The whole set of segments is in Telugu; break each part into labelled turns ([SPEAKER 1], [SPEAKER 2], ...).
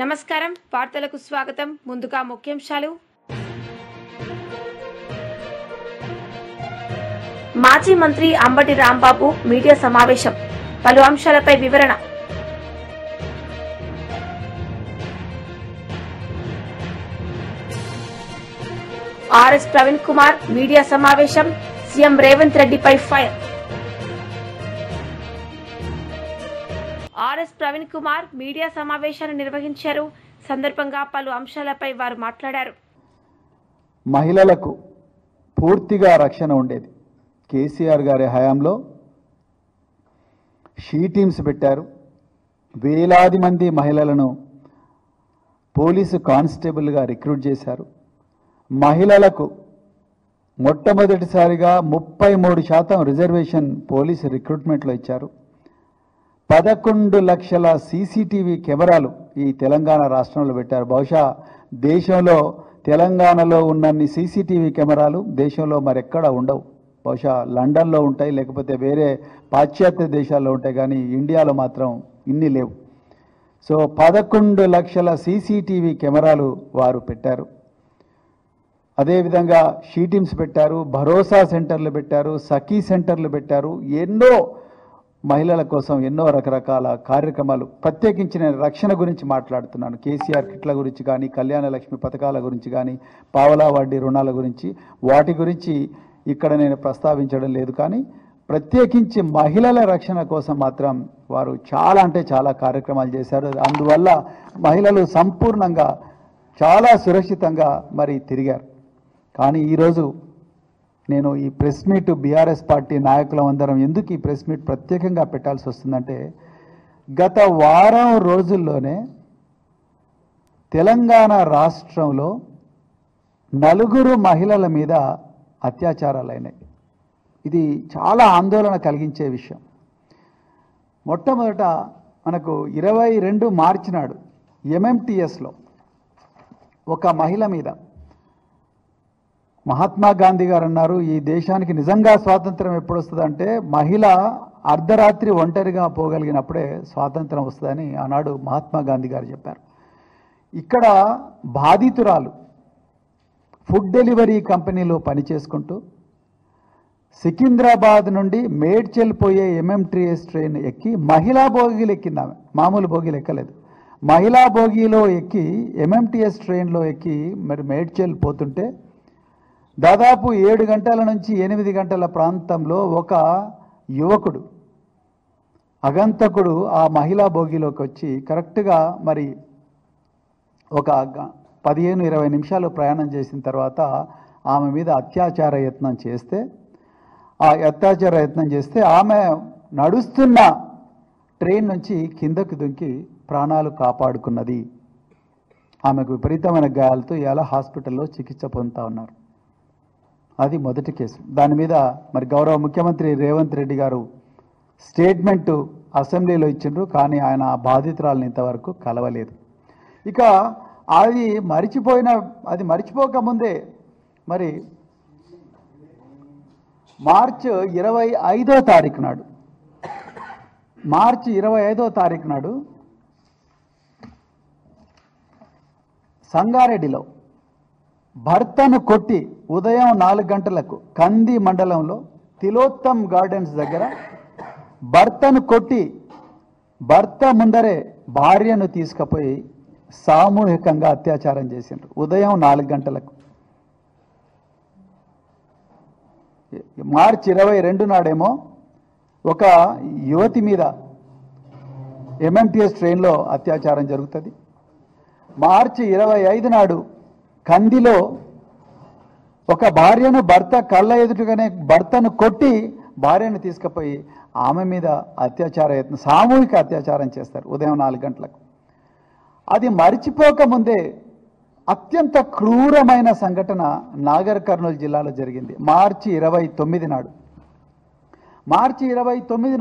[SPEAKER 1] నమస్కారం వార్తలకు స్వాగతం ముందుగా ముఖ్యాంశాలు మాజీ మంత్రి అంబటి రాంబాబు మీడియా సమావేశం పలు అంశాలపై వివరణ ఆర్ఎస్ ప్రవీణ్ కుమార్ మీడియా సమావేశం సీఎం రేవంత్ రెడ్డిపై fire RS Praveen Kumar media సమావేశాన్ని నిర్వహించారు. సందర్భంగా పలు అంశాలపై వారు మాట్లాడారు.
[SPEAKER 2] మహిళలకు పూర్తిగా రక్షణ ఉండేది. కేసీఆర్ గారి హయాంలో షీ టీమ్స్ పెట్టారు. వేలాది మంది మహిళలను పోలీసు కానిస్టేబుల్గా రిక్రూట్ చేశారు. మహిళలకు మొట్టమొదటిసారిగా 33% రిజర్వేషన్ పోలీసు రిక్రూట్మెంట్లో ఇచ్చారు. 11 లక్షల సీసీటీవీ కెమెరాలు ఈ తెలంగాణ రాష్ట్రంలో పెట్టారు. బహుశా దేశంలో తెలంగాణలో ఉన్నన్ని సీసీటీవీ కెమెరాలు దేశంలో మరెక్కడ ఉండవు. బహుశా లండన్లో ఉంటాయి, లేకపోతే వేరే పాశ్చాత్య దేశాల్లో ఉంటాయి, కానీ ఇండియాలో మాత్రం ఇన్ని లేవు. సో 11 లక్షల సీసీటీవీ కెమెరాలు వారు పెట్టారు. అదేవిధంగా షీ టీమ్స్ పెట్టారు, భరోసా సెంటర్లు పెట్టారు, సఖీ సెంటర్లు పెట్టారు. ఎన్నో మహిళల కోసం ఎన్నో రకరకాల కార్యక్రమాలు. ప్రత్యేకించి నేను రక్షణ గురించి మాట్లాడుతున్నాను. కేసీఆర్ కిట్ల గురించి కానీ, కళ్యాణ లక్ష్మి పథకాల గురించి కానీ, పావలా వడ్డీ రుణాల గురించి, వాటి గురించి ఇక్కడ నేను ప్రస్తావించడం లేదు. కానీ ప్రత్యేకించి మహిళల రక్షణ కోసం మాత్రం వారు చాలా అంటే చాలా కార్యక్రమాలు చేశారు. అందువల్ల మహిళలు సంపూర్ణంగా చాలా సురక్షితంగా మరి తిరిగారు. కానీ ఈరోజు నేను ఈ ప్రెస్ మీట్ బీఆర్ఎస్ పార్టీ నాయకులందరం ఎందుకు ఈ ప్రెస్ మీట్ ప్రత్యేకంగా పెట్టాల్సి వస్తుందంటే, గత వారం రోజుల్లోనే తెలంగాణ రాష్ట్రంలో 4 మహిళల మీద అత్యాచారాలైనాయి. ఇది చాలా ఆందోళన కలిగించే విషయం. మొట్టమొదట మనకు 22 మార్చి నాడు ఎంఎంటీఎస్లో ఒక మహిళ మీద మహాత్మా గాంధీ గారు అన్నారు, ఈ దేశానికి నిజంగా స్వాతంత్రం ఎప్పుడు వస్తుందంటే మహిళ అర్ధరాత్రి ఒంటరిగా పోగలిగినప్పుడే స్వాతంత్రం వస్తుందని ఆనాడు మహాత్మా గాంధీ గారు చెప్పారు. ఇక్కడ బాధితురాలు ఫుడ్ డెలివరీ కంపెనీలో పనిచేసుకుంటూ సికింద్రాబాద్ నుండి మేడ్చల్ పోయే ఎంఎంటీఎస్ ట్రైన్ ఎక్కి మహిళా బోగీలు ఎక్కింది. ఆమె మామూలు బోగీలు ఎక్కలేదు. మహిళా బోగీలో ఎక్కి ఎంఎంటీఎస్ ట్రైన్లో ఎక్కి మరి మేడ్చల్ పోతుంటే దాదాపు 7 గంటల నుంచి 8 గంటల ప్రాంతంలో ఒక యువకుడు అగంతకుడు ఆ మహిళా బోగిలోకి వచ్చి కరెక్ట్గా మరి ఒక 15-20 నిమిషాలు ప్రయాణం చేసిన తర్వాత ఆమె మీద అత్యాచార యత్నం చేస్తే ఆమె నడుస్తున్న ట్రైన్ నుంచి కిందకు దుంకి ప్రాణాలు కాపాడుకున్నది. ఆమెకు విపరీతమైన గాయాలతో ఇలా హాస్పిటల్లో చికిత్స పొందుతూ ఉన్నారు. అది మొదటి కేసు. దాని మీద మరి గౌరవ ముఖ్యమంత్రి రేవంత్ రెడ్డి గారు స్టేట్మెంటు అసెంబ్లీలో ఇచ్చిండ్రు, కానీ ఆయన ఆ బాధితురాలను ఇంతవరకు కలవలేదు. ఇక అది మరిచిపోకముందే మరి మార్చి 25వ తారీఖు నాడు సంగారెడ్డిలో భర్తను కొట్టి ఉదయం 4 గంటలకు కంది మండలంలో తిలోత్తమ్ గార్డెన్స్ దగ్గర భర్తను కొట్టి భర్త ముందరే భార్యను తీసుకుపోయి సామూహికంగా అత్యాచారం చేసిండ్రు ఉదయం 4 గంటలకు. మార్చి 22 నాడేమో ఒక యువతి మీద ఎంఎంటీఎస్ ట్రైన్లో అత్యాచారం జరుగుతుంది. మార్చి 25 నాడు కందిలో ఒక భార్యను భర్త కళ్ళ ఎదుటగానే భర్తను కొట్టి భార్యను తీసుకుపోయి ఆమె మీద సామూహిక అత్యాచారం చేస్తారు ఉదయం 4 గంటలకు. అది మరిచిపోకముందే అత్యంత క్రూరమైన సంఘటన నాగర్ కర్నూలు జిల్లాలో జరిగింది. మార్చి 29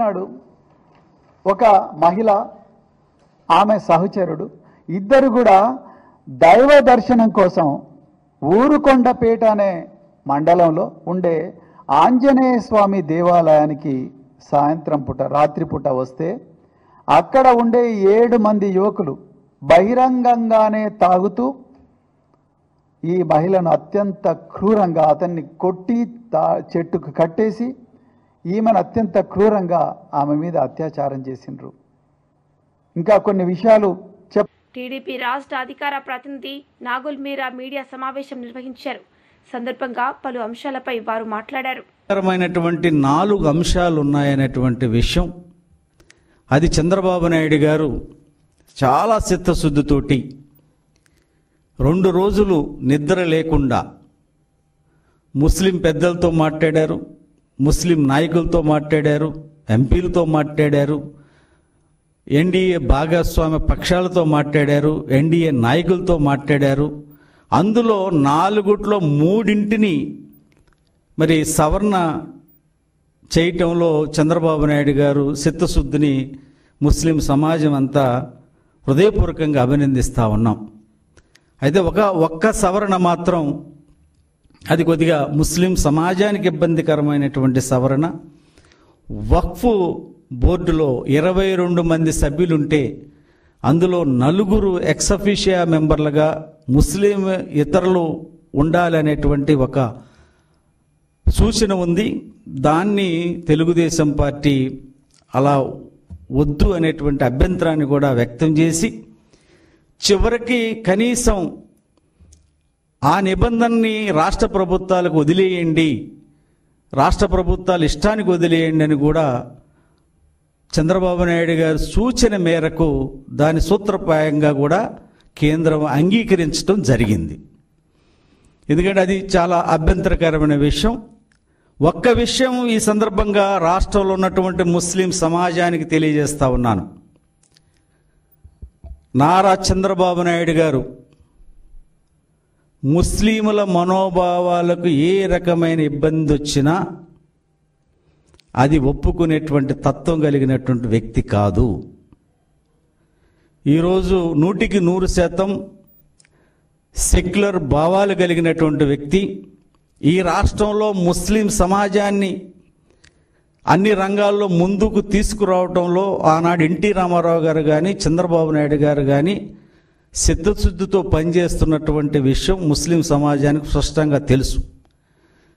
[SPEAKER 2] నాడు ఒక మహిళ ఆమె సహచరుడు ఇద్దరు కూడా దైవ దర్శనం కోసం ఊరుకొండపేట అనే మండలంలో ఉండే ఆంజనేయ స్వామి దేవాలయానికి సాయంత్రం పూట రాత్రి పూట వస్తే అక్కడ ఉండే 7 మంది యువకులు బహిరంగంగానే తాగుతూ ఈ మహిళను అత్యంత క్రూరంగా అతన్ని కొట్టి చెట్టుకు కట్టేసి ఈమెను అత్యంత క్రూరంగా ఆమె మీద అత్యాచారం చేసిండ్రు. ఇంకా కొన్ని విషయాలు
[SPEAKER 1] టీడీపీ రాష్ట్ర అధికార ప్రతినిధి నాగుల్ మీరా మీడియా సమావేశం నిర్వహించారు. సందర్భంగా పలు అంశాలపై వారు మాట్లాడారు.
[SPEAKER 3] 4 అంశాలు ఉన్నాయనేటువంటి విషయం అది చంద్రబాబు నాయుడు గారు చాలా చిత్తశుద్ధితోటి 2 రోజులు నిద్ర లేకుండా ముస్లిం పెద్దలతో మాట్లాడారు, ముస్లిం నాయకులతో మాట్లాడారు, ఎంపీలతో మాట్లాడారు, ఎన్డీఏ భాగస్వామ్య పక్షాలతో మాట్లాడారు, ఎన్డీఏ నాయకులతో మాట్లాడారు. అందులో 4 3 మరి సవరణ చేయటంలో చంద్రబాబు నాయుడు గారు చిత్తశుద్ధిని ముస్లిం సమాజం అంతా హృదయపూర్వకంగా అభినందిస్తూ ఉన్నాం. అయితే ఒక్క సవరణ మాత్రం అది కొద్దిగా ముస్లిం సమాజానికి ఇబ్బందికరమైనటువంటి సవరణ. వక్ఫ్ బోర్డులో 22 మంది సభ్యులుంటే అందులో 4 ఎక్సఫిషియా మెంబర్లుగా ముస్లిం ఇతరులు ఉండాలనేటువంటి ఒక సూచన ఉంది. దాన్ని తెలుగుదేశం పార్టీ అలా వద్దు అనేటువంటి అభ్యంతరాన్ని కూడా వ్యక్తం చేసి చివరికి కనీసం ఆ నిబంధనని రాష్ట్ర ప్రభుత్వాలకు వదిలేయండి, రాష్ట్ర ప్రభుత్వాలు ఇష్టానికి వదిలేయండి అని కూడా చంద్రబాబు నాయుడు గారి సూచన మేరకు దాని సూత్రప్రాయంగా కూడా కేంద్రం అంగీకరించడం జరిగింది. ఎందుకంటే అది చాలా అభ్యంతరకరమైన విషయం. ఒక్క విషయం ఈ సందర్భంగా రాష్ట్రంలో ఉన్నటువంటి ముస్లిం సమాజానికి తెలియజేస్తా ఉన్నాను. నారా చంద్రబాబు నాయుడు గారు ముస్లిముల మనోభావాలకు ఏ రకమైన ఇబ్బంది వచ్చినా అది ఒప్పుకునేటువంటి తత్వం కలిగినటువంటి వ్యక్తి కాదు. ఈరోజు 100% సెక్యులర్ భావాలు కలిగినటువంటి వ్యక్తి. ఈ రాష్ట్రంలో ముస్లిం సమాజాన్ని అన్ని రంగాల్లో ముందుకు తీసుకురావడంలో ఆనాడు ఎన్టీ రామారావు గారు కానీ చంద్రబాబు నాయుడు గారు కానీ సిద్ధశుద్ధితో పనిచేస్తున్నటువంటి విషయం ముస్లిం సమాజానికి స్పష్టంగా తెలుసు.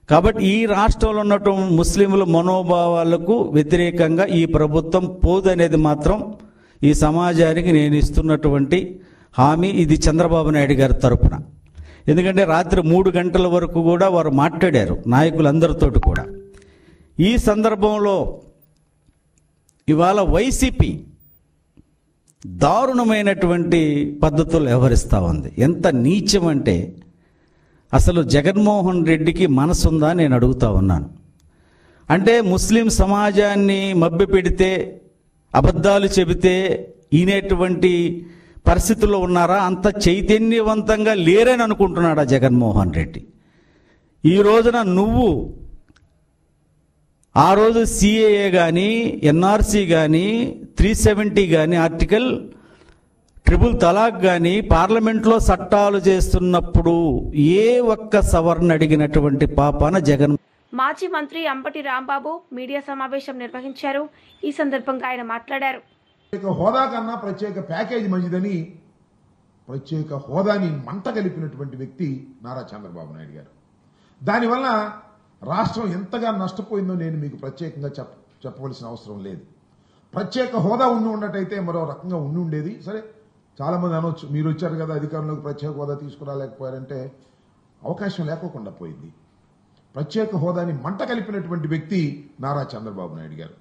[SPEAKER 3] కాబట్టి ఈ రాష్ట్రంలో ఉన్నటువంటి ముస్లింల మనోభావాలకు వ్యతిరేకంగా ఈ ప్రభుత్వం పోదనేది మాత్రం ఈ సమాజానికి నేను ఇస్తున్నటువంటి హామీ. ఇది చంద్రబాబు నాయుడు గారి తరపున. ఎందుకంటే రాత్రి 3 గంటల వరకు కూడా వారు మాట్లాడారు నాయకులందరితో కూడా. ఈ సందర్భంలో ఇవాళ వైసీపీ దారుణమైనటువంటి పద్ధతులు వ్యవహరిస్తూ ఉంది. ఎంత నీచం అంటే అసలు జగన్మోహన్ రెడ్డికి మనసుందా నేను అడుగుతా ఉన్నాను. అంటే ముస్లిం సమాజాన్ని మభ్యపెడితే అబద్ధాలు చెబితే ఈనేటువంటి పరిస్థితుల్లో ఉన్నారా? అంత చైతన్యవంతంగా లేరని అనుకుంటున్నాడా జగన్మోహన్ రెడ్డి? ఈ రోజున నువ్వు ఆ రోజు సిఏఏ కానీ ఎన్ఆర్సీ కానీ 370 కానీ ఆర్టికల్ 3 కానీ పార్లమెంట్లో చట్టాలు చేస్తున్నప్పుడు ఏ ఒక్క సవరణ అడిగినటువంటి పాపాన జగన్.
[SPEAKER 1] మాజీ మంత్రి అంబటి రాంబాబు మీడియా సమావేశం నిర్వహించారు. ఈ సందర్భంగా ఆయన మాట్లాడారు.
[SPEAKER 4] హోదా కన్నా ప్రత్యేక ప్యాకేజీ మంచిదని ప్రత్యేక హోదాని మంట కలిపినటువంటి వ్యక్తి నారా చంద్రబాబు నాయుడు గారు. దానివల్ల రాష్ట్రం ఎంతగా నష్టపోయిందో నేను మీకు ప్రత్యేకంగా చెప్పవలసిన అవసరం లేదు. ప్రత్యేక హోదా ఉన్నట్టయితే మరో రకంగా ఉండేది. సరే, చాలా మంది అనొచ్చు, మీరు వచ్చారు కదా అధికారంలోకి, ప్రత్యేక హోదా తీసుకురాలేకపోయారంటే అవకాశం లేకోకుండా పోయింది. ప్రత్యేక హోదాని మంట కలిపినటువంటి వ్యక్తి నారా చంద్రబాబు నాయుడు గారు.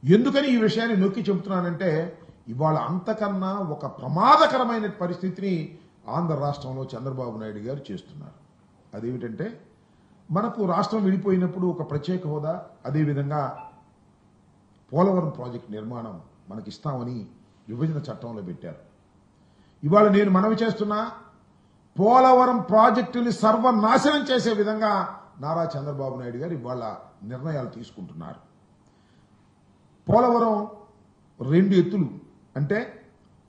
[SPEAKER 4] ఎందుకని ఈ విషయాన్ని నొక్కి చెబుతున్నానంటే ఇవాళ అంతకన్నా ఒక ప్రమాదకరమైన పరిస్థితిని ఆంధ్ర రాష్ట్రంలో చంద్రబాబు నాయుడు గారు చేస్తున్నారు. అదేమిటంటే మనకు రాష్ట్రం విడిపోయినప్పుడు ఒక ప్రత్యేక హోదా, అదేవిధంగా పోలవరం ప్రాజెక్టు నిర్మాణం మనకి ఇస్తామని విభజన చట్టంలో పెట్టారు. ఇవాళ నేను మనవి చేస్తున్నా, పోలవరం ప్రాజెక్టుని సర్వనాశనం చేసే విధంగా నారా చంద్రబాబు నాయుడు గారు ఇవాళ నిర్ణయాలు తీసుకుంటున్నారు. పోలవరం 2 ఎత్తులు అంటే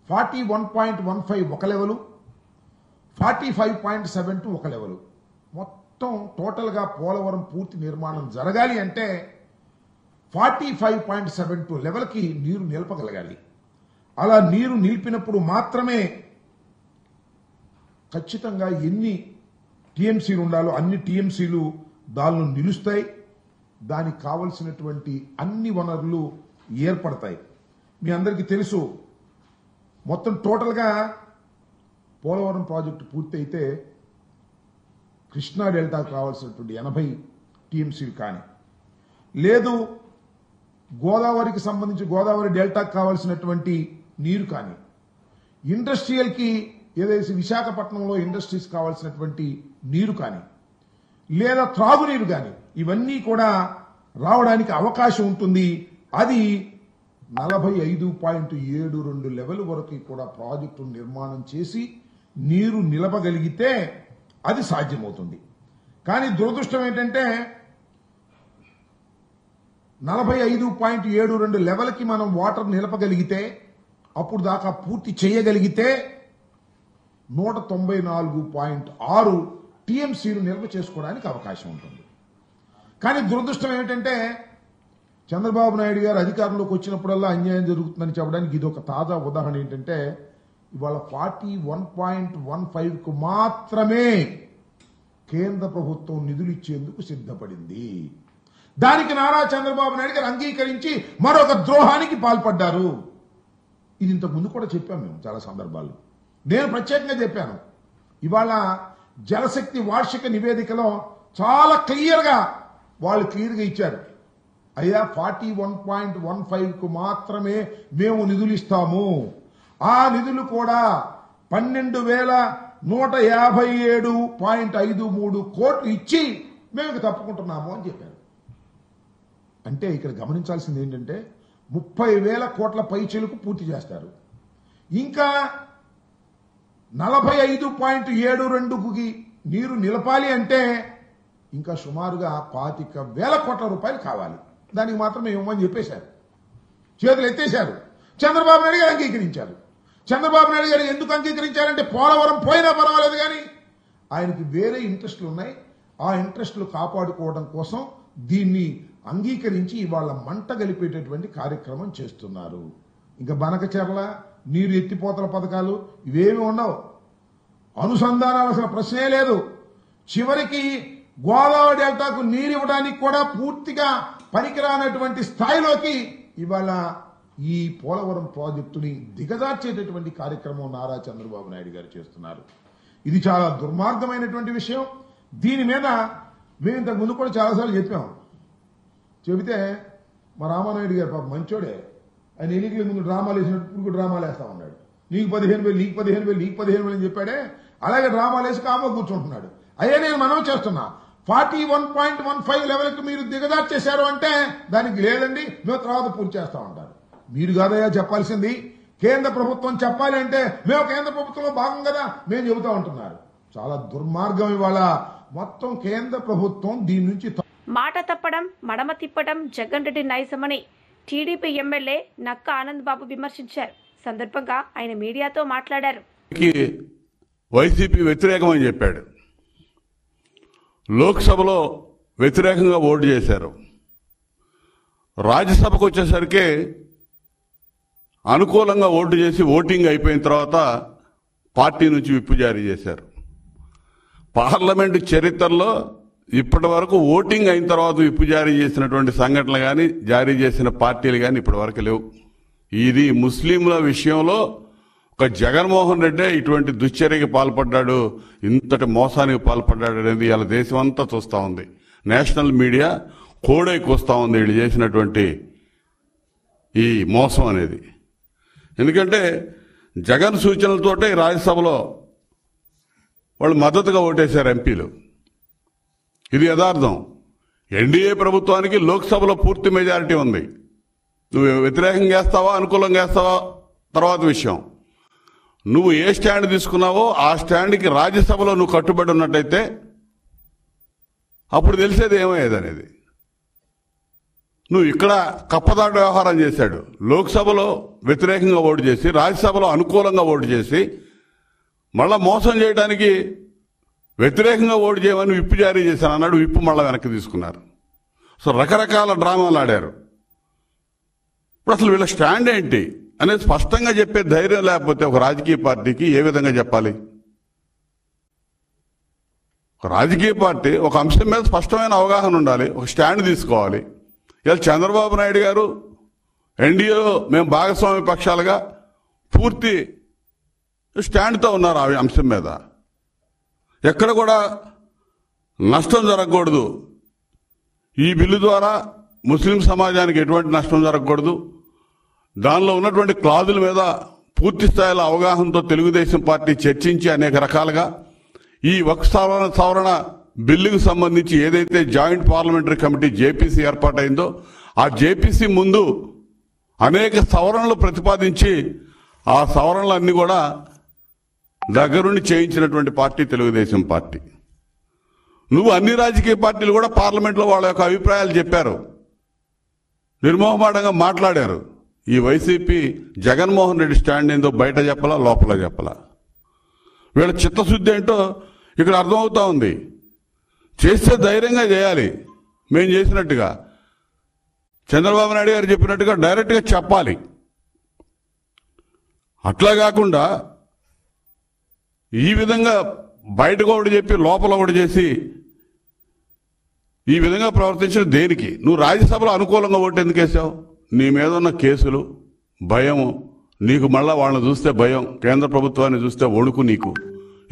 [SPEAKER 4] 41.15 ఒక లెవెలు, 45.72 ఒక లెవెలు. మొత్తం టోటల్గా పోలవరం పూర్తి నిర్మాణం జరగాలి అంటే 45.72 లెవెల్కి నీరు నిలపగలగాలి. అలా నీరు నిలిపినప్పుడు మాత్రమే ఖచ్చితంగా ఎన్ని టీఎంసీలు ఉండాలో అన్ని టీఎంసీలు దానిలో నిలుస్తాయి. దానికి కావలసినటువంటి అన్ని వనరులు ఏర్పడతాయి. మీ అందరికీ తెలుసు, మొత్తం టోటల్గా పోలవరం ప్రాజెక్టు పూర్తి అయితే కృష్ణా డెల్టాకు రావాల్సినటువంటి 80 టీఎంసీలు కానీ, లేదు గోదావరికి సంబంధించి గోదావరి డెల్టాకు కావాల్సినటువంటి నీరు కానీ, ఇండస్ట్రియల్కి ఏదైతే విశాఖపట్నంలో ఇండస్ట్రీస్ కావాల్సినటువంటి నీరు కానీ, లేదా త్రాగునీరు కానీ, ఇవన్నీ కూడా రావడానికి అవకాశం ఉంటుంది. అది 45.72 లెవెల్ వరకు కూడా ప్రాజెక్టు నిర్మాణం చేసి నీరు నిలపగలిగితే అది సాధ్యమవుతుంది. కానీ దురదృష్టం ఏంటంటే 45.72 లెవెల్కి మనం వాటర్ నిలపగలిగితే, అప్పుడు దాకా పూర్తి చేయగలిగితే 194.6 టీఎంసీలు నిల్వ చేసుకోవడానికి అవకాశం ఉంటుంది. కానీ దురదృష్టం ఏమిటంటే చంద్రబాబు నాయుడు గారు అధికారంలోకి వచ్చినప్పుడల్లా అన్యాయం జరుగుతుందని చెప్పడానికి ఇది ఒక తాజా ఉదాహరణ. ఏంటంటే ఇవాళ 41.15కు మాత్రమే కేంద్ర ప్రభుత్వం నిధులు ఇచ్చేందుకు సిద్ధపడింది. దానికి నారా చంద్రబాబు నాయుడు గారు అంగీకరించి మరొక ద్రోహానికి పాల్పడ్డారు. ఇది ఇంతకు ముందు కూడా చెప్పాం మేము చాలా సందర్భాల్లో. నేను ప్రత్యేకంగా చెప్పాను. ఇవాళ జలశక్తి వార్షిక నివేదికలో చాలా క్లియర్గా ఇచ్చారు. అయ్యా 41.15కు మాత్రమే మేము నిధులు ఇస్తాము. ఆ నిధులు కూడా 12,157.53 కోట్లు ఇచ్చి మేము తప్పుకుంటున్నాము అని చెప్పారు. అంటే ఇక్కడ గమనించాల్సింది ఏంటంటే 30,000 కోట్ల పైచీలకు పూర్తి చేస్తారు. ఇంకా 45.72కి నీరు నిలపాలి అంటే ఇంకా సుమారుగా 25,000 కోట్ల రూపాయలు కావాలి. దానికి మాత్రం ఇవ్వమని చెప్పేశారు, చేతులు ఎత్తేశారు. చంద్రబాబు నాయుడు గారు అంగీకరించారు. చంద్రబాబు నాయుడు గారు ఎందుకు అంగీకరించారంటే పోలవరం పోయినా పర్వాలేదు కానీ ఆయనకి వేరే ఇంట్రెస్టులు ఉన్నాయి. ఆ ఇంట్రెస్టులు కాపాడుకోవడం కోసం దీన్ని అంగీకరించి ఇవాళ మంట గలిపేటటువంటి కార్యక్రమం చేస్తున్నారు. ఇంకా బనకచెర్ల నీరు ఎత్తిపోతల పథకాలు ఇవేమి ఉండవు. అనుసంధానాలు అసలు ప్రశ్నే లేదు. చివరికి గోదావరి డెల్టాకు నీరు ఇవ్వడానికి కూడా పూర్తిగా పనికిరానటువంటి స్థాయిలోకి ఇవాళ ఈ పోలవరం ప్రాజెక్టుని దిగజార్చేటటువంటి కార్యక్రమం నారా చంద్రబాబు నాయుడు గారు చేస్తున్నారు. ఇది చాలా దుర్మార్గమైనటువంటి విషయం. దీని మీద మేము ఇంతకు ముందు కూడా చాలాసార్లు చెప్పాం. చెబితే మా రామానాయుడు గారు పాప మంచోడే, ఆయన ఎన్నికల ముందు డ్రామాలు వేసినట్టు ఇప్పుడు డ్రామాలు వేస్తా ఉన్నాడు. నీకు 15,000 నీకు 15,000 నీకు 15,000 అని చెప్పాడే, అలాగే డ్రామాలు వేసి కామో కూర్చుంటున్నాడు. అయ్యే నేను మనవి చేస్తున్నా, 41.15 లెవెల్కి మీరు దిగజార్చేశారు అంటే దానికి లేదండి మేము తర్వాత పూర్తి చేస్తా ఉంటారు. మీరు కాదయ్యా చెప్పాల్సింది, కేంద్ర ప్రభుత్వం చెప్పాలి అంటే మేము కేంద్ర ప్రభుత్వంలో భాగం కదా మేము చెబుతా ఉంటున్నారు. చాలా దుర్మార్గం. ఇవాళ మొత్తం కేంద్ర ప్రభుత్వం దీని నుంచి
[SPEAKER 1] మాట తప్పడం, మడమ తిప్పడం జగన్ రెడ్డి నైజమని టీడీపీ ఎమ్మెల్యే నక్క ఆనంద్ బాబు విమర్శించారు. సందర్భంగా ఆయన మీడియాతో మాట్లాడారు.
[SPEAKER 5] వైసీపీ వ్యతిరేకమని చెప్పాడు. లోక్సభలో వ్యతిరేకంగా ఓటు చేశారు. రాజ్యసభకు వచ్చేసరికి అనుకూలంగా ఓటు చేసి ఓటింగ్ అయిపోయిన తర్వాత పార్టీ నుంచి విప్పు జారీ చేశారు. పార్లమెంటు చరిత్రలో ఇప్పటి వరకు ఓటింగ్ అయిన తర్వాత విప్పు జారీ చేసినటువంటి సంఘటనలు కానీ జారీ చేసిన పార్టీలు కానీ ఇప్పటి వరకు లేవు. ఇది ముస్లింల విషయంలో ఒక జగన్మోహన్ రెడ్డే ఇటువంటి దుశ్చర్యకి పాల్పడ్డాడు, ఇంతటి మోసానికి పాల్పడ్డాడు అనేది ఇలా దేశం అంతా చూస్తూ ఉంది. నేషనల్ మీడియా కోడైకొస్తా ఉంది వీళ్ళు చేసినటువంటి ఈ మోసం అనేది. ఎందుకంటే జగన్ సూచనలతోటే రాజ్యసభలో వాళ్ళు మద్దతుగా ఓటేశారు ఎంపీలు. ఇది యథార్థం. ఎన్డీఏ ప్రభుత్వానికి లోక్సభలో పూర్తి మెజారిటీ ఉంది. నువ్వు వ్యతిరేకంగా చేస్తావా అనుకూలంగా చేస్తావా తర్వాత విషయం. నువ్వు ఏ స్టాండ్ తీసుకున్నావో ఆ స్టాండ్కి రాజ్యసభలో నువ్వు కట్టుబడి ఉన్నట్టయితే అప్పుడు తెలిసేది ఏమయ్యేది అనేది. నువ్వు ఇక్కడ కప్పదాటు వ్యవహారం చేశాడు. లోక్సభలో వ్యతిరేకంగా ఓటు చేసి రాజ్యసభలో అనుకూలంగా ఓటు చేసి మళ్ళా మోసం చేయడానికి వ్యతిరేకంగా ఓటు చేయమని విప్పు జారీ చేశాను అన్నాడు. విప్పు మళ్ళా వెనక్కి తీసుకున్నారు. సో రకరకాల డ్రామాలు ఆడారు. ఇప్పుడు అసలు వీళ్ళ స్టాండ్ ఏంటి అనేది స్పష్టంగా చెప్పే ధైర్యం లేకపోతే ఒక రాజకీయ పార్టీకి ఏ విధంగా చెప్పాలి? ఒక రాజకీయ పార్టీ ఒక అంశం మీద స్పష్టమైన అవగాహన ఉండాలి, ఒక స్టాండ్ తీసుకోవాలి. ఇలా చంద్రబాబు నాయుడు గారు ఎన్డీఏలో మేము భాగస్వామ్య పక్షాలుగా పూర్తి స్టాండ్తో ఉన్నారు ఆ అంశం మీద. ఎక్కడ కూడా నష్టం జరగకూడదు, ఈ బిల్లు ద్వారా ముస్లిం సమాజానికి ఎటువంటి నష్టం జరగకూడదు, దానిలో ఉన్నటువంటి క్లాజుల మీద పూర్తి స్థాయిలో అవగాహనతో తెలుగుదేశం పార్టీ చర్చించి అనేక రకాలుగా ఈ వక్ఫ్ సవరణ బిల్లుకు సంబంధించి ఏదైతే జాయింట్ పార్లమెంటరీ కమిటీ జేపీసీ ఏర్పాటైందో ఆ జేపీసీ ముందు అనేక సవరణలు ప్రతిపాదించి ఆ సవరణలన్నీ కూడా దగ్గరుండి చేయించినటువంటి పార్టీ తెలుగుదేశం పార్టీ. నువ్వు అన్ని రాజకీయ పార్టీలు కూడా పార్లమెంట్లో వాళ్ళ యొక్క అభిప్రాయాలు చెప్పారు, నిర్మోహమాటంగా మాట్లాడారు. ఈ వైసీపీ జగన్మోహన్ రెడ్డి స్టాండ్ ఏందో బయట చెప్పలా, లోపల చెప్పలా. వీళ్ళ చిత్తశుద్ధి ఏంటో ఇక్కడ అర్థమవుతా ఉంది. చేస్తే ధైర్యంగా చేయాలి, మేము చేసినట్టుగా చంద్రబాబు నాయుడు గారు చెప్పినట్టుగా డైరెక్ట్గా చెప్పాలి. అట్లా కాకుండా ఈ విధంగా బయటకు ఒకటి చెప్పి లోపల ఒకటి చేసి ఈ విధంగా ప్రవర్తించడం దేనికి? నువ్వు రాజ్యసభలో అనుకూలంగా ఓటు ఎందుకు వేసావు? నీ మీద ఉన్న కేసులు, భయము, నీకు మళ్ళా వాళ్ళని చూస్తే భయం, కేంద్ర ప్రభుత్వాన్ని చూస్తే వణుకు, నీకు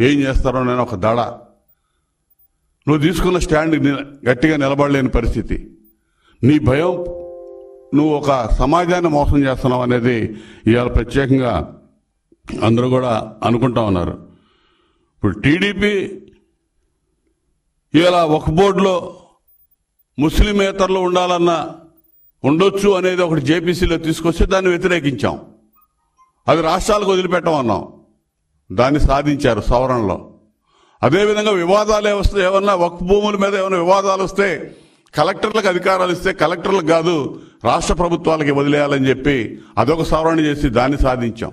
[SPEAKER 5] ఏం చేస్తారో నేను ఒక దడ. నువ్వు తీసుకున్న స్టాండ్ గట్టిగా నిలబడలేని పరిస్థితి, నీ భయం, నువ్వు ఒక సమాజాన్ని మోసం చేస్తున్నావు అనేది ఇవాళ ప్రత్యేకంగా అందరూ కూడా అనుకుంటా ఉన్నారు. ఇప్పుడు టీడీపీ ఇవాళ ఒక బోర్డులో ముస్లిమేతరులు ఉండొచ్చు అనేది ఒకటి జేపీసీలో తీసుకొస్తే దాన్ని వ్యతిరేకించాం. అది రాష్ట్రాలకు వదిలిపెట్టమన్నాం, దాన్ని సాధించారు సవరణలో. అదేవిధంగా వివాదాలు ఏమన్నా వక్ఫ్ భూముల మీద ఏమైనా వివాదాలు వస్తే కలెక్టర్లకు అధికారాలు ఇస్తే కలెక్టర్లకు కాదు రాష్ట్ర ప్రభుత్వాలకి వదిలేయాలని చెప్పి అదొక సవరణ చేసి దాన్ని సాధించాం.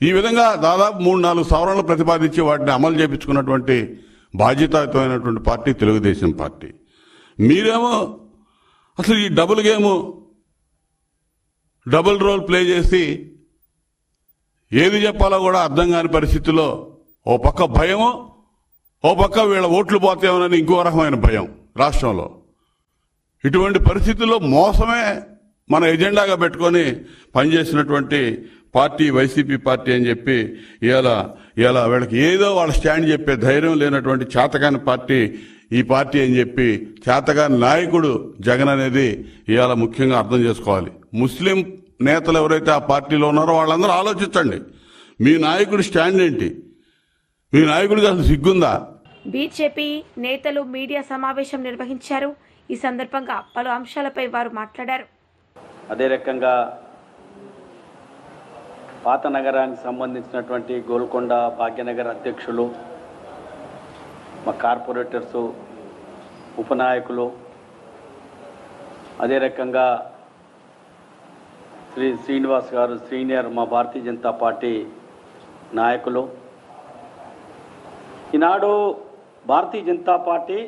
[SPEAKER 5] ఈ విధంగా దాదాపు 3-4 సవరణలు ప్రతిపాదించి వాటిని అమలు చేయించుకున్నటువంటి బాధ్యతాయుతమైనటువంటి పార్టీ తెలుగుదేశం పార్టీ. మీరేమో అసలు ఈ డబుల్ రోల్ ప్లే చేసి ఏది చెప్పాలో కూడా అర్థం కాని పరిస్థితిలో ఓ పక్క భయము, ఓ పక్క వీళ్ళ ఓట్లు పోతేమోనని ఇంకో రకమైన భయం రాష్ట్రంలో. ఇటువంటి పరిస్థితుల్లో మోసమే మన ఎజెండాగా పెట్టుకొని పనిచేసినటువంటి పార్టీ వైసీపీ పార్టీ అని చెప్పి ఇవాళ వీళ్ళకి ఏదో వాళ్ళ స్టాండ్ చెప్పే ధైర్యం లేనటువంటి చేతకాని పార్టీ ఈ పార్టీ అని చెప్పి చేతకాని నాయకుడు జగన్ అనేది ఇవాళ ముఖ్యంగా అర్థం చేసుకోవాలి. ముస్లిం నేతలు ఎవరైతే ఆ పార్టీలో ఉన్నారో వాళ్ళందరూ ఆలోచించండి, మీ నాయకుడి స్టాండ్ ఏంటి? మీ నాయకుడికి అసలు సిగ్గుందా?
[SPEAKER 1] బీజేపీ నేతలు మీడియా సమావేశం నిర్వహించారు. ఈ సందర్భంగా పలు అంశాలపై వారు మాట్లాడారు.
[SPEAKER 6] అదే రకంగా పాత నగరానికి సంబంధించినటువంటి గోల్కొండ భాగ్యనగర్ అధ్యక్షులు, మా కార్పొరేటర్సు, ఉపనాయకులు, అదే రకంగా శ్రీనివాస్ గారు సీనియర్ మా భారతీయ జనతా పార్టీ నాయకులు. ఈనాడు భారతీయ జనతా పార్టీ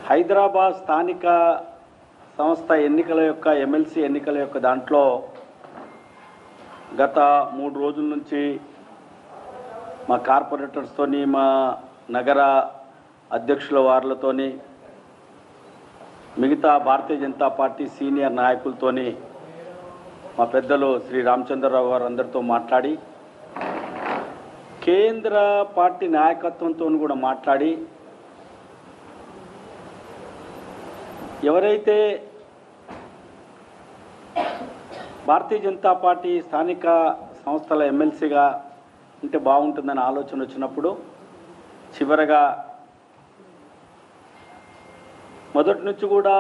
[SPEAKER 6] హైదరాబాద్ స్థానిక సంస్థ ఎన్నికల యొక్క ఎమ్మెల్సీ ఎన్నికల యొక్క దాంట్లో గత 3 రోజుల నుంచి మా కార్పొరేటర్స్తోని, మా నగర అధ్యక్షుల వారులతోని, మిగతా భారతీయ జనతా పార్టీ సీనియర్ నాయకులతోని, మా పెద్దలు శ్రీ రామచంద్రరావు గారు అందరితో మాట్లాడి, కేంద్ర పార్టీ నాయకత్వంతో కూడా మాట్లాడి, ఎవరైతే భారతీయ జనతా పార్టీ స్థానిక సంస్థల ఎమ్మెల్సీగా ఉంటే బాగుంటుందని ఆలోచన వచ్చినప్పుడు చివరగా మొదటి నుంచి కూడా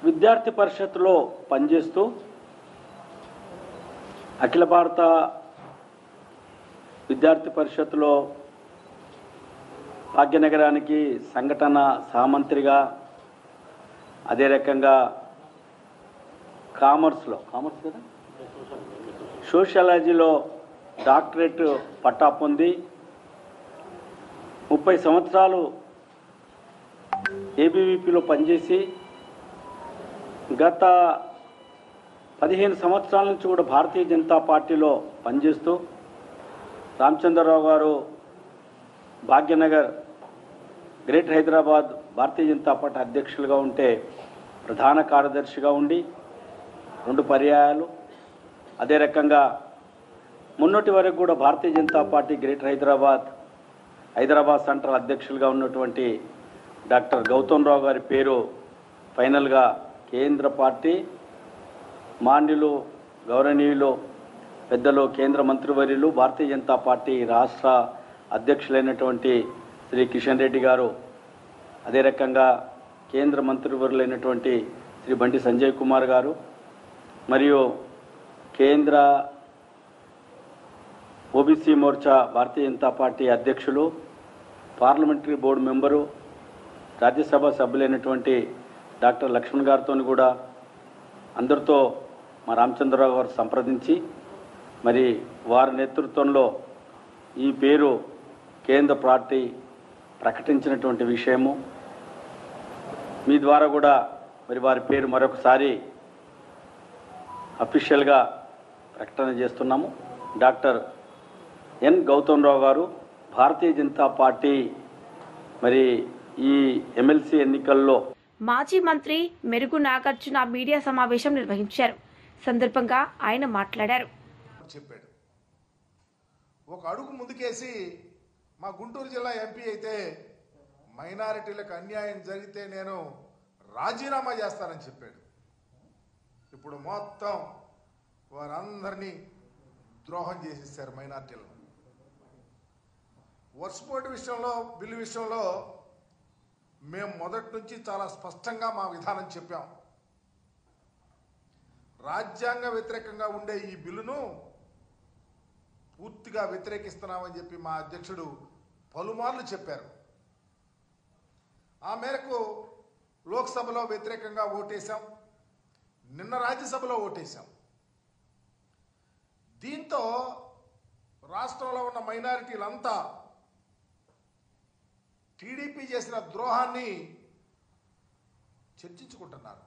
[SPEAKER 6] విద్యార్థి పరిషత్తులో పనిచేస్తూ అఖిల భారత విద్యార్థి పరిషత్తులో భాగ్యనగరానికి సంఘటన సామంత్రిగా, అదే రకంగా కామర్స్ కదా సోషియాలజీలో డాక్టరేట్ పట్టా పొంది 30 సంవత్సరాలు ఏబీవీపీలో పనిచేసి గత 15 సంవత్సరాల నుంచి కూడా భారతీయ జనతా పార్టీలో పనిచేస్తూ రామచంద్రరావు గారు భాగ్యనగర్ గ్రేటర్ హైదరాబాద్ భారతీయ జనతా పార్టీ అధ్యక్షులుగా ఉంటే ప్రధాన కార్యదర్శిగా ఉండి 2 పర్యాయాలు, అదే రకంగా మొన్నటి వరకు కూడా భారతీయ జనతా పార్టీ గ్రేటర్ హైదరాబాద్ సెంట్రల్ అధ్యక్షులుగా ఉన్నటువంటి డాక్టర్ గౌతమ్ రావు గారి పేరు ఫైనల్గా కేంద్ర పార్టీ మాన్యులు గౌరవనీయులు పెద్దలు కేంద్ర మంత్రివర్యులు భారతీయ జనతా పార్టీ రాష్ట్ర అధ్యక్షులైనటువంటి శ్రీ కిషన్ రెడ్డి గారు, అదే రకంగా కేంద్ర మంత్రివర్యులైనటువంటి శ్రీ బండి సంజయ్ కుమార్ గారు, మరియు కేంద్ర ఓబీసీ మోర్చా భారతీయ జనతా పార్టీ అధ్యక్షులు, పార్లమెంటరీ బోర్డు మెంబరు, రాజ్యసభ సభ్యులైనటువంటి డాక్టర్ లక్ష్మణ్ గారితో కూడా అందరితో మా రామచంద్రరావు గారు సంప్రదించి మరి వారి నేతృత్వంలో ఈ పేరు కేంద్ర పార్టీ ప్రకటించినటువంటి విషయము మీ ద్వారా కూడా మరి వారి పేరు మరొకసారి అఫీషియల్గా ప్రకటన చేస్తున్నాము. డాక్టర్ ఎన్ గౌతమ్ రావు గారు భారతీయ జనతా పార్టీ మరి ఈ ఎమ్మెల్సీ ఎన్నికల్లో
[SPEAKER 1] మాజీ మంత్రి మెరుగు నాగార్జున మీడియా సమావేశం నిర్వహించారు. సందర్భంగా ఆయన మాట్లాడారు.
[SPEAKER 7] చెప్పాడు, ఒక అడుగు ముందుకేసి మా గుంటూరు జిల్లా ఎంపీ అయితే మైనారిటీలకు అన్యాయం జరిగితే నేను రాజీనామా చేస్తానని చెప్పాడు. ఇప్పుడు మొత్తం వారందరినీ ద్రోహం చేసేసారు మైనారిటీలను. వర్షపోటు విషయంలో, బిల్లు విషయంలో మేము మొదటి నుంచి చాలా స్పష్టంగా మా విధానం చెప్పాం. రాజ్యాంగ వ్యతిరేకంగా ఉండే ఈ బిల్లును పూర్తిగా వ్యతిరేకిస్తున్నామని చెప్పి మా అధ్యక్షుడు పలుమార్లు చెప్పారు. ఆ మేరకు లోక్సభలో వ్యతిరేకంగా ఓటేశాం, నిన్న రాజ్యసభలో ఓటేశాం. దీంతో రాష్ట్రంలో ఉన్న మైనారిటీలంతా టీడీపీ చేసిన ద్రోహాన్ని చర్చించుకుంటున్నారు.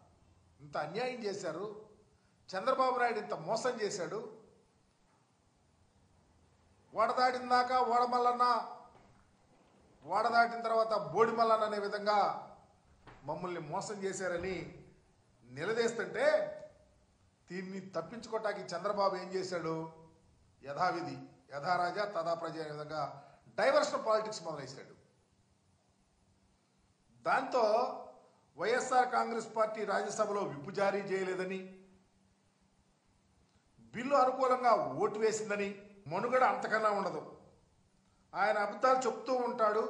[SPEAKER 7] ఇంత అన్యాయం చేశారు, చంద్రబాబు నాయుడు ఇంత మోసం చేశాడు, ఓడదాటిన దాకా ఓడమల్లన్న, ఓడదాటిన తర్వాత బోడిమల్లన్న అనే విధంగా మమ్మల్ని మోసం చేశారని నిలదీస్తుంటే దీన్ని తప్పించుకోవటానికి చంద్రబాబు ఏం చేశాడు? యథావిధి యథారాజా తథా ప్రజ అనే విధంగా డైవర్షన్ పాలిటిక్స్ మొదలైశాడు. దాంతో వైఎస్ఆర్ కాంగ్రెస్ పార్టీ రాజ్యసభలో విప్పు జారీ చేయలేదని, బిల్లు అనుకూలంగా ఓటు వేసిందని మనుగడ అంతకన్నా ఉండదు. ఆయన అబద్ధాలు చెప్తూ ఉంటాడు.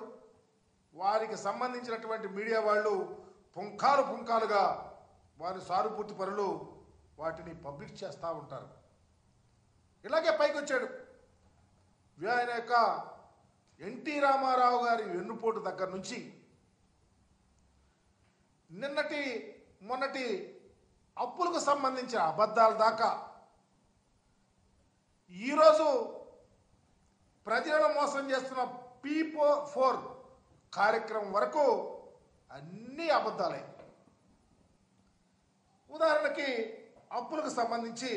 [SPEAKER 7] వారికి సంబంధించినటువంటి మీడియా వాళ్ళు పుంఖాలుగా వారి సానుభూతి పరులు వాటిని పబ్లిష్ చేస్తూ ఉంటారు. ఇలాగే పైకి వచ్చాడు. ఆయన యొక్క ఎన్టీ రామారావు గారి వెన్నుపోటు దగ్గర నుంచి నిన్నటి మొన్నటి అప్పులకు సంబంధించిన అబద్ధాల దాకా ఈరోజు ప్రజలను మోసం చేస్తున్న P4 కార్యక్రమం వరకు అన్నీ అబద్ధాలే. ఉదాహరణకి అప్పులకు సంబంధించి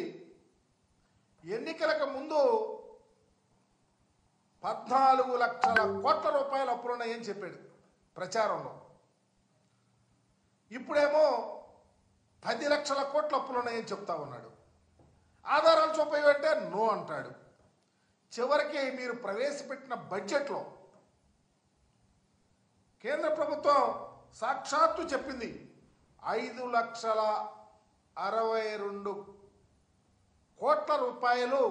[SPEAKER 7] ఎన్నికలకు ముందు 14 లక్షల కోట్ల రూపాయల అప్పులున్నాయని చెప్పాడు ప్రచారంలో. ఇప్పుడేమో 10 లక్షల కోట్ల అప్పులున్నాయని చెప్తా ఉన్నాడు. ఆధారాలు చూపేవంటే నో అంటాడు. చివరికి మీరు ప్రవేశపెట్టిన బడ్జెట్లో కేంద్ర ప్రభుత్వం సాక్షాత్తు చెప్పింది 5,62,00,000 కోట్ల రూపాయలు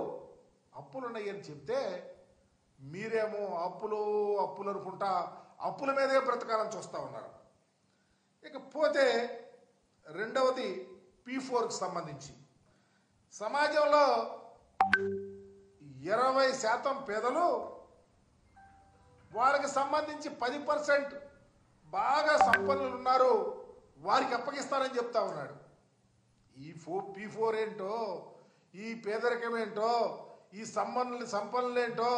[SPEAKER 7] అప్పులున్నాయని చెప్తే మీరేమో అప్పులు అనుకుంటా అప్పుల మీదే బ్రతకాలని చూస్తూ ఉన్నారు. ఇకపోతే రెండవది P4కి సంబంధించి సమాజంలో 20% పేదలు, వాళ్ళకి సంబంధించి 10% బాగా సంపన్నులు ఉన్నారు, వారికి అప్పగిస్తానని చెప్తా ఉన్నాడు. ఈ P4 ఏంటో, ఈ పేదరికం ఏంటో, ఈ సంపన్నులేంటో,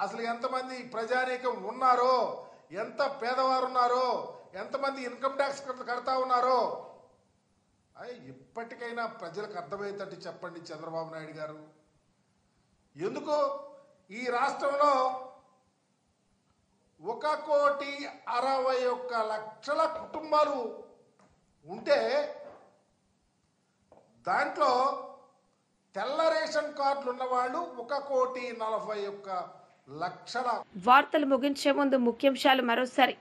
[SPEAKER 7] అసలు ఎంతమంది ప్రజానీకం ఉన్నారో, ఎంత పేదవారు ఉన్నారో, ఎంతమంది ఇన్కమ్ ట్యాక్స్ కడతా ఉన్నారో ఇప్పటికైనా ప్రజలకు అర్థమయ్యేటట్టు చెప్పండి చంద్రబాబు నాయుడు గారు. ఎందుకు ఈ రాష్ట్రంలో 1,61,00,000 కుటుంబాలు ఉంటే దాంట్లో తెల్ల రేషన్ కార్డులు ఉన్నవాళ్ళు 1,41,00,000.
[SPEAKER 1] వార్తలు ముగించే ముందు ముఖ్యాంశాలు మరోసారి.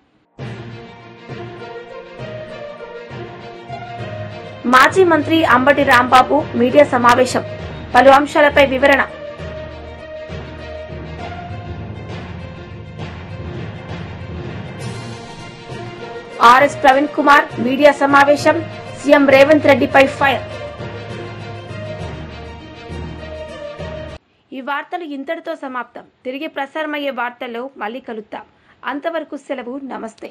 [SPEAKER 1] మాజీ మంత్రి అంబటి రాంబాబు మీడియా సమావేశం, పలు అంశాలపై వివరణ. ఆర్ఎస్ ప్రవీణ్ కుమార్ మీడియా సమావేశం, సీఎం రేవంత్ రెడ్డిపై ఫైర్. ఈ వార్తలు ఇంతటితో సమాప్తం. తిరిగి ప్రసారమయ్యే వార్తల్లో మళ్ళీ కలుద్దాం. అంతవరకు సెలవు. నమస్తే.